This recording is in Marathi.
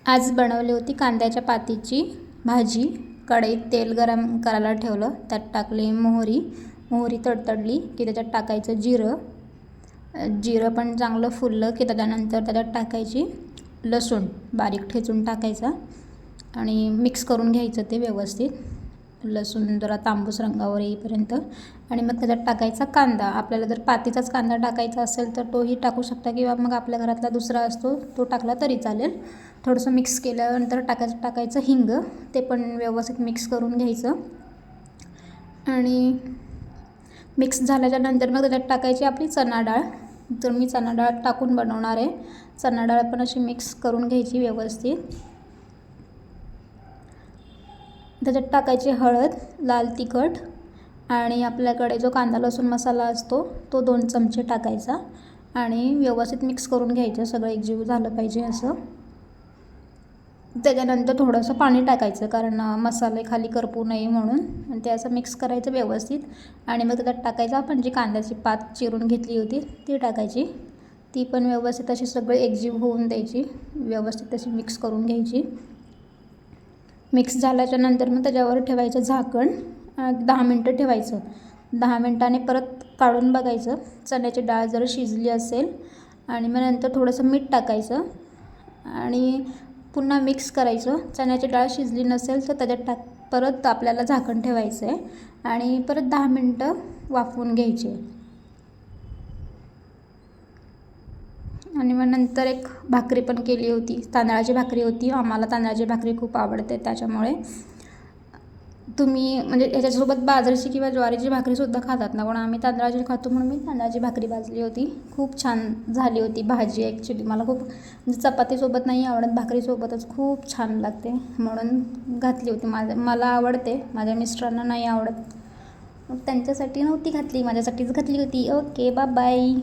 आज बनवली होती कांद्याच्या पातीची भाजी। कढईत तेल गरम करायला ठेवलं, त्यात टाकली मोहरी तडतडली की त्याच्यात टाकायचं जिरं पण चांगलं फुललं की त्याच्यानंतर त्याच्यात टाकायची लसूण बारीक ठेचून टाकायचा आणि मिक्स करून घ्यायचं ते व्यवस्थित, लसूण जरा तांबूस रंगावर येईपर्यंत। आणि मग त्याच्यात टाकायचा कांदा। आपल्याला जर पातीचाच कांदा टाकायचा असेल तर तोही टाकू शकता किंवा मग आपल्या घरातला दुसरा असतो तो टाकला तरी चालेल। थोडंसं मिक्स केल्यानंतर टाकायचं हिंग, ते पण व्यवस्थित मिक्स करून घ्यायचं। आणि मिक्स झाल्याच्या नंतर मग त्याच्यात टाकायची आपली चणा डाळ। तर मी चणा डाळ टाकून बनवणार आहे। चणा डाळ पण अशी मिक्स करून घ्यायची व्यवस्थित। त्याच्यात टाकायची हळद, लाल तिखट आणि आपल्याकडे जो कांदा लसूण मसाला असतो तो 2 चमचे टाकायचा आणि व्यवस्थित मिक्स करून घ्यायचं, सगळं एकजीव झालं पाहिजे असं। त्याच्यानंतर थोडंसं पाणी टाकायचं कारण मसाले खाली करपू नये म्हणून, आणि ते असं मिक्स करायचं व्यवस्थित। आणि मग त्याच्यात टाकायचं आपण जी कांद्याची पात चिरून घेतली होती ती टाकायची, ती पण व्यवस्थित अशी सगळी एकजीव होऊन द्यायची, व्यवस्थित अशी मिक्स करून घ्यायची। मिक्स झाल्याच्या नंतर मग त्याच्यावर ठेवायचं झाकण, 10 मिनटं ठेवायचं। 10 मिनटाने परत काढून बघायचं चण्याची डाळ जर शिजली असेल, आणि मग नंतर थोडंसं मीठ टाकायचं आणि पुन्हा मिक्स करायचं। चण्याची डाळ शिजली नसेल तर त्याच्यात परत आपल्याला झाकण ठेवायचं आहे आणि परत 10 मिनटं वाफवून घ्यायचे। आणि मग नंतर एक भाकरी पण केली होती, तांदळाची भाकरी होती। आम्हाला तांदळाची भाकरी खूप आवडते, त्याच्यामुळे तुम्ही म्हणजे याच्यासोबत बाजरीची किंवा ज्वारीची भाकरीसुद्धा खातात ना, पण आम्ही तांदळाची खातो म्हणून मी तांदळाची भाकरी भाजली होती। खूप छान झाली होती भाजी। ॲक्च्युली मला खूप म्हणजे चपातीसोबत नाही आवडत, भाकरीसोबतच खूप छान लागते म्हणून घातली होती। मला आवडते, माझ्या मिस्टरांना नाही आवडत, मग त्यांच्यासाठी नव्हती घातली, माझ्यासाठीच घातली होती। Okay, bye bye.